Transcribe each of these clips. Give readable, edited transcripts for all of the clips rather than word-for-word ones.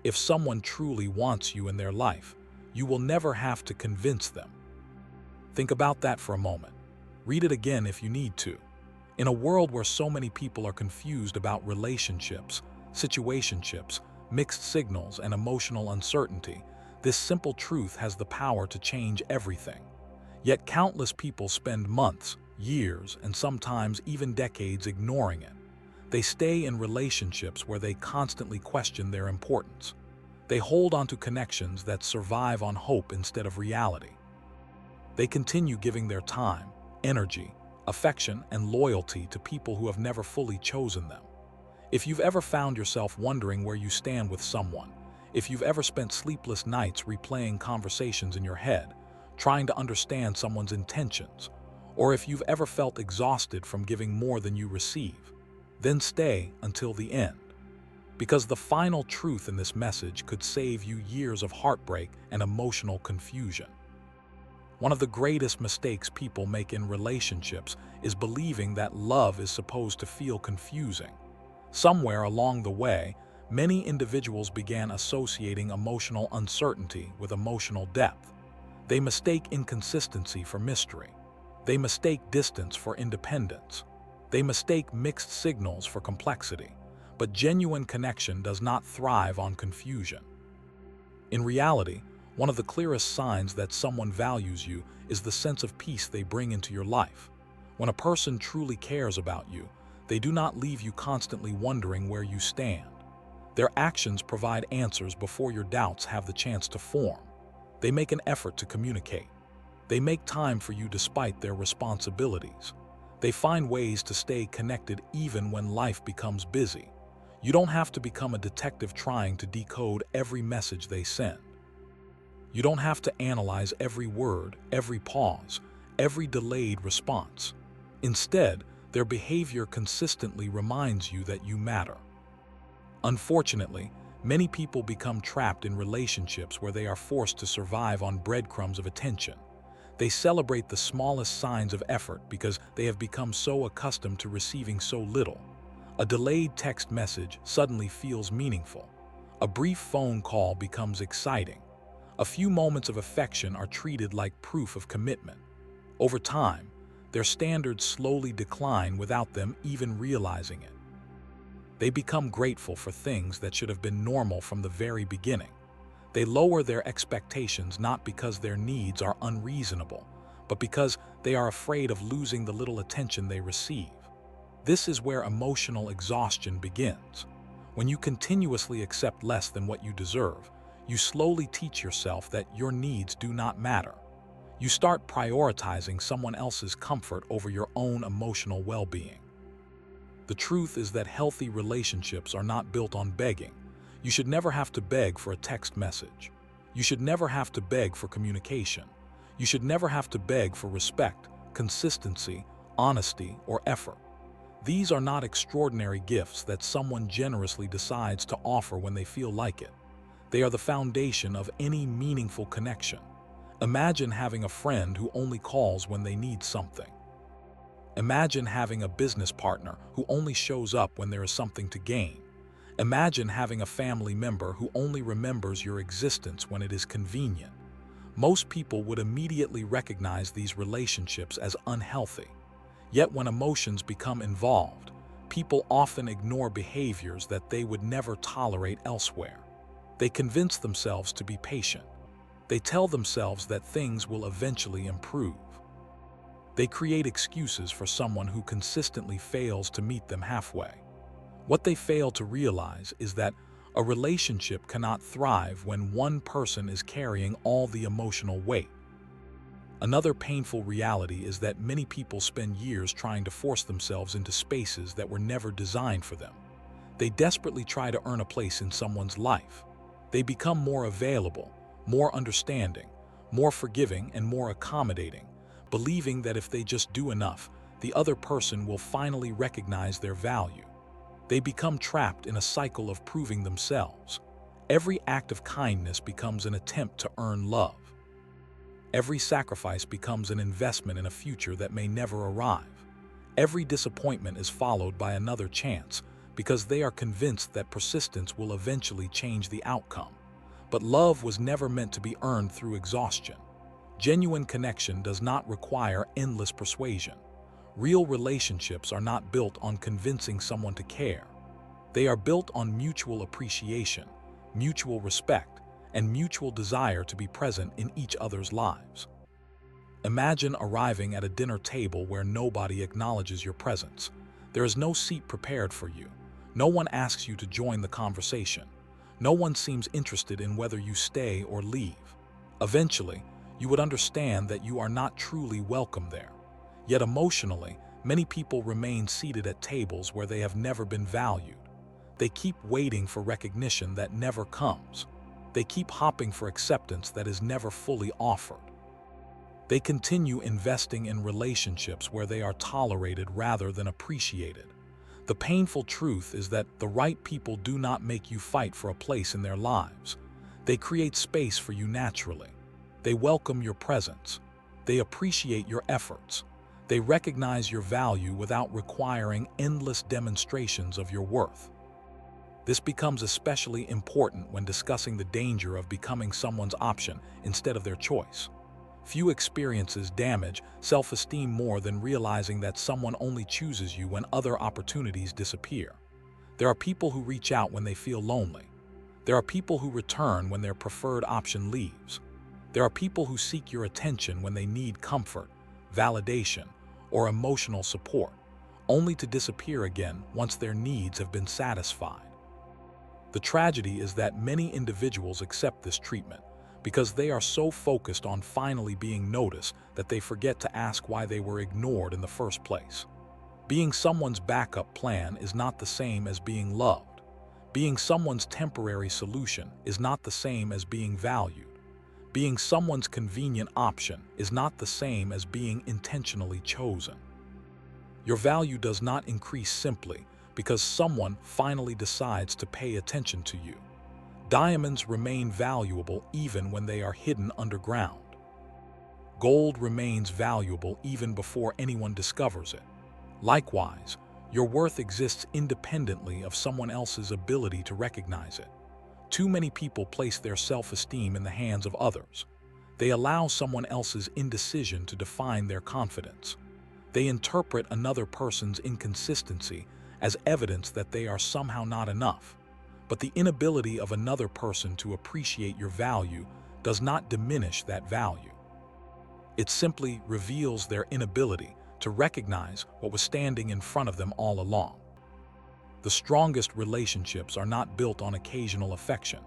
If someone truly wants you in their life, you will never have to convince them. Think about that for a moment. Read it again if you need to. In a world where so many people are confused about relationships, situationships, mixed signals, and emotional uncertainty, this simple truth has the power to change everything. Yet countless people spend months, years, and sometimes even decades ignoring it. They stay in relationships where they constantly question their importance. They hold on to connections that survive on hope instead of reality. They continue giving their time, energy, affection, and loyalty to people who have never fully chosen them. If you've ever found yourself wondering where you stand with someone, if you've ever spent sleepless nights replaying conversations in your head, trying to understand someone's intentions, or if you've ever felt exhausted from giving more than you receive, then stay until the end. Because the final truth in this message could save you years of heartbreak and emotional confusion. One of the greatest mistakes people make in relationships is believing that love is supposed to feel confusing. Somewhere along the way, many individuals began associating emotional uncertainty with emotional depth. They mistake inconsistency for mystery. They mistake distance for independence. They mistake mixed signals for complexity. But genuine connection does not thrive on confusion. In reality, one of the clearest signs that someone values you is the sense of peace they bring into your life. When a person truly cares about you, they do not leave you constantly wondering where you stand. Their actions provide answers before your doubts have the chance to form. They make an effort to communicate. They make time for you despite their responsibilities. They find ways to stay connected even when life becomes busy. You don't have to become a detective trying to decode every message they send. You don't have to analyze every word, every pause, every delayed response. Instead, their behavior consistently reminds you that you matter. Unfortunately, many people become trapped in relationships where they are forced to survive on breadcrumbs of attention. They celebrate the smallest signs of effort because they have become so accustomed to receiving so little. A delayed text message suddenly feels meaningful. A brief phone call becomes exciting. A few moments of affection are treated like proof of commitment. Over time, their standards slowly decline without them even realizing it. They become grateful for things that should have been normal from the very beginning. They lower their expectations not because their needs are unreasonable, but because they are afraid of losing the little attention they receive. This is where emotional exhaustion begins. When you continuously accept less than what you deserve, you slowly teach yourself that your needs do not matter. You start prioritizing someone else's comfort over your own emotional well-being. The truth is that healthy relationships are not built on begging. You should never have to beg for a text message. You should never have to beg for communication. You should never have to beg for respect, consistency, honesty, or effort. These are not extraordinary gifts that someone generously decides to offer when they feel like it. They are the foundation of any meaningful connection. Imagine having a friend who only calls when they need something. Imagine having a business partner who only shows up when there is something to gain. Imagine having a family member who only remembers your existence when it is convenient. Most people would immediately recognize these relationships as unhealthy. Yet when emotions become involved, people often ignore behaviors that they would never tolerate elsewhere. They convince themselves to be patient. They tell themselves that things will eventually improve. They create excuses for someone who consistently fails to meet them halfway. What they fail to realize is that a relationship cannot thrive when one person is carrying all the emotional weight. Another painful reality is that many people spend years trying to force themselves into spaces that were never designed for them. They desperately try to earn a place in someone's life. They become more available, more understanding, more forgiving, and more accommodating, believing that if they just do enough, the other person will finally recognize their value. They become trapped in a cycle of proving themselves. Every act of kindness becomes an attempt to earn love. Every sacrifice becomes an investment in a future that may never arrive. Every disappointment is followed by another chance, because they are convinced that persistence will eventually change the outcome. But love was never meant to be earned through exhaustion. Genuine connection does not require endless persuasion. Real relationships are not built on convincing someone to care. They are built on mutual appreciation, mutual respect, and mutual desire to be present in each other's lives. Imagine arriving at a dinner table where nobody acknowledges your presence. There is no seat prepared for you. No one asks you to join the conversation. No one seems interested in whether you stay or leave. Eventually, you would understand that you are not truly welcome there. Yet emotionally, many people remain seated at tables where they have never been valued. They keep waiting for recognition that never comes. They keep hoping for acceptance that is never fully offered. They continue investing in relationships where they are tolerated rather than appreciated. The painful truth is that the right people do not make you fight for a place in their lives. They create space for you naturally. They welcome your presence. They appreciate your efforts. They recognize your value without requiring endless demonstrations of your worth. This becomes especially important when discussing the danger of becoming someone's option instead of their choice. Few experiences damage self-esteem more than realizing that someone only chooses you when other opportunities disappear. There are people who reach out when they feel lonely. There are people who return when their preferred option leaves. There are people who seek your attention when they need comfort, validation, or emotional support, only to disappear again once their needs have been satisfied. The tragedy is that many individuals accept this treatment because they are so focused on finally being noticed that they forget to ask why they were ignored in the first place. Being someone's backup plan is not the same as being loved. Being someone's temporary solution is not the same as being valued. Being someone's convenient option is not the same as being intentionally chosen. Your value does not increase simply because someone finally decides to pay attention to you. Diamonds remain valuable even when they are hidden underground. Gold remains valuable even before anyone discovers it. Likewise, your worth exists independently of someone else's ability to recognize it. Too many people place their self-esteem in the hands of others. They allow someone else's indecision to define their confidence. They interpret another person's inconsistency as evidence that they are somehow not enough. But the inability of another person to appreciate your value does not diminish that value. It simply reveals their inability to recognize what was standing in front of them all along. The strongest relationships are not built on occasional affection.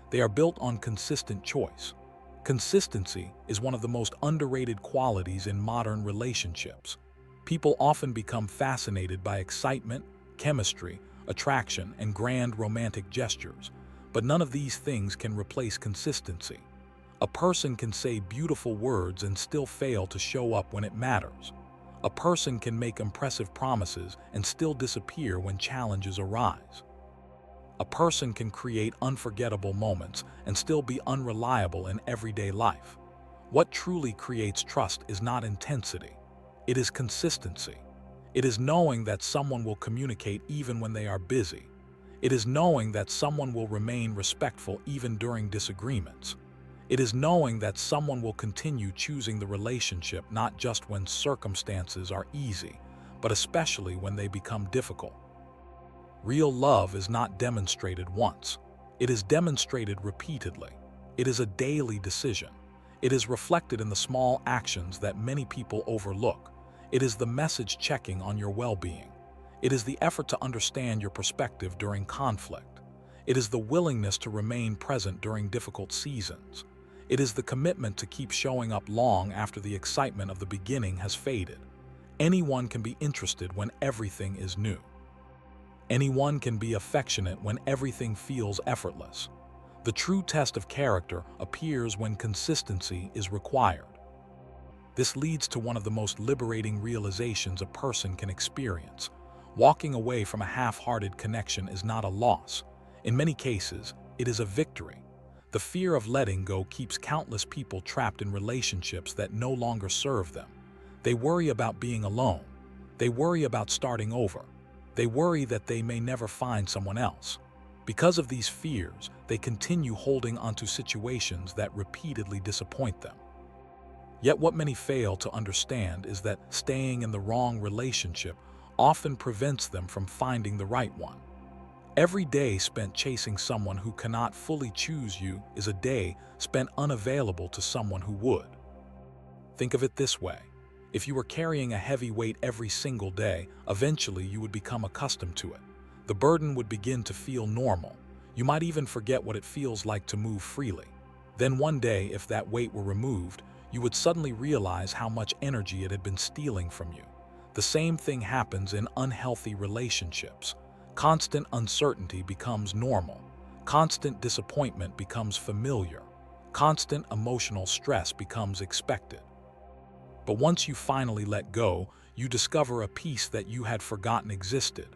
They are built on consistent choice. Consistency is one of the most underrated qualities in modern relationships. People often become fascinated by excitement, chemistry, attraction, and grand romantic gestures, but none of these things can replace consistency. A person can say beautiful words and still fail to show up when it matters. A person can make impressive promises and still disappear when challenges arise. A person can create unforgettable moments and still be unreliable in everyday life. What truly creates trust is not intensity. It is consistency. It is knowing that someone will communicate even when they are busy. It is knowing that someone will remain respectful even during disagreements. It is knowing that someone will continue choosing the relationship not just when circumstances are easy, but especially when they become difficult. Real love is not demonstrated once. It is demonstrated repeatedly. It is a daily decision. It is reflected in the small actions that many people overlook. It is the message checking on your well-being. It is the effort to understand your perspective during conflict. It is the willingness to remain present during difficult seasons. It is the commitment to keep showing up long after the excitement of the beginning has faded. Anyone can be interested when everything is new. Anyone can be affectionate when everything feels effortless. The true test of character appears when consistency is required. This leads to one of the most liberating realizations a person can experience. Walking away from a half-hearted connection is not a loss. In many cases, it is a victory. The fear of letting go keeps countless people trapped in relationships that no longer serve them. They worry about being alone. They worry about starting over. They worry that they may never find someone else. Because of these fears, they continue holding onto situations that repeatedly disappoint them. Yet what many fail to understand is that staying in the wrong relationship often prevents them from finding the right one. Every day spent chasing someone who cannot fully choose you is a day spent unavailable to someone who would. Think of it this way. If you were carrying a heavy weight every single day, eventually you would become accustomed to it. The burden would begin to feel normal. You might even forget what it feels like to move freely. Then one day, if that weight were removed, you would suddenly realize how much energy it had been stealing from you. The same thing happens in unhealthy relationships. Constant uncertainty becomes normal. Constant disappointment becomes familiar. Constant emotional stress becomes expected. But once you finally let go, you discover a peace that you had forgotten existed.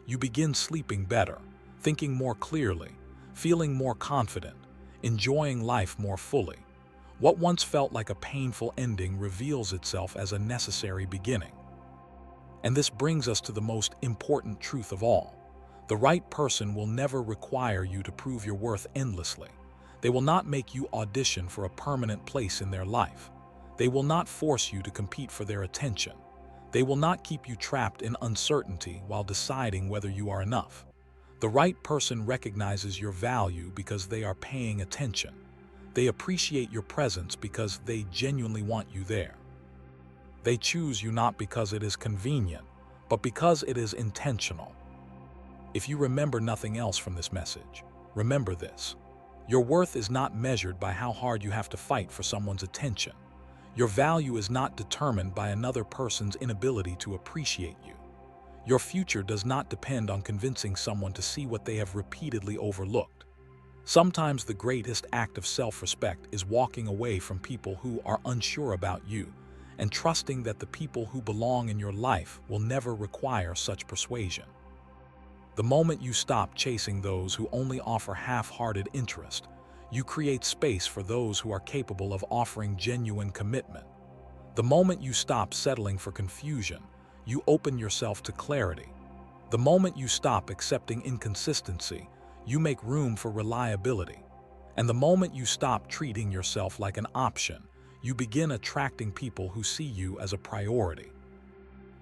You begin sleeping better, thinking more clearly, feeling more confident, enjoying life more fully. What once felt like a painful ending reveals itself as a necessary beginning. And this brings us to the most important truth of all. The right person will never require you to prove your worth endlessly. They will not make you audition for a permanent place in their life. They will not force you to compete for their attention. They will not keep you trapped in uncertainty while deciding whether you are enough. The right person recognizes your value because they are paying attention. They appreciate your presence because they genuinely want you there. They choose you not because it is convenient, but because it is intentional. If you remember nothing else from this message, remember this. Your worth is not measured by how hard you have to fight for someone's attention. Your value is not determined by another person's inability to appreciate you. Your future does not depend on convincing someone to see what they have repeatedly overlooked. Sometimes the greatest act of self-respect is walking away from people who are unsure about you and trusting that the people who belong in your life will never require such persuasion. The moment you stop chasing those who only offer half-hearted interest, you create space for those who are capable of offering genuine commitment. The moment you stop settling for confusion, you open yourself to clarity. The moment you stop accepting inconsistency, you make room for reliability. And the moment you stop treating yourself like an option, you begin attracting people who see you as a priority.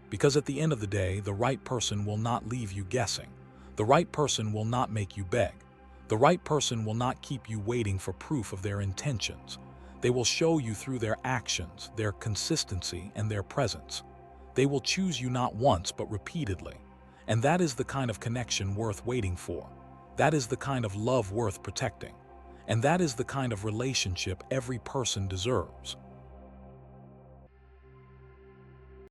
Because at the end of the day, the right person will not leave you guessing. The right person will not make you beg. The right person will not keep you waiting for proof of their intentions. They will show you through their actions, their consistency, and their presence. They will choose you not once but repeatedly. And that is the kind of connection worth waiting for. That is the kind of love worth protecting. And that is the kind of relationship every person deserves.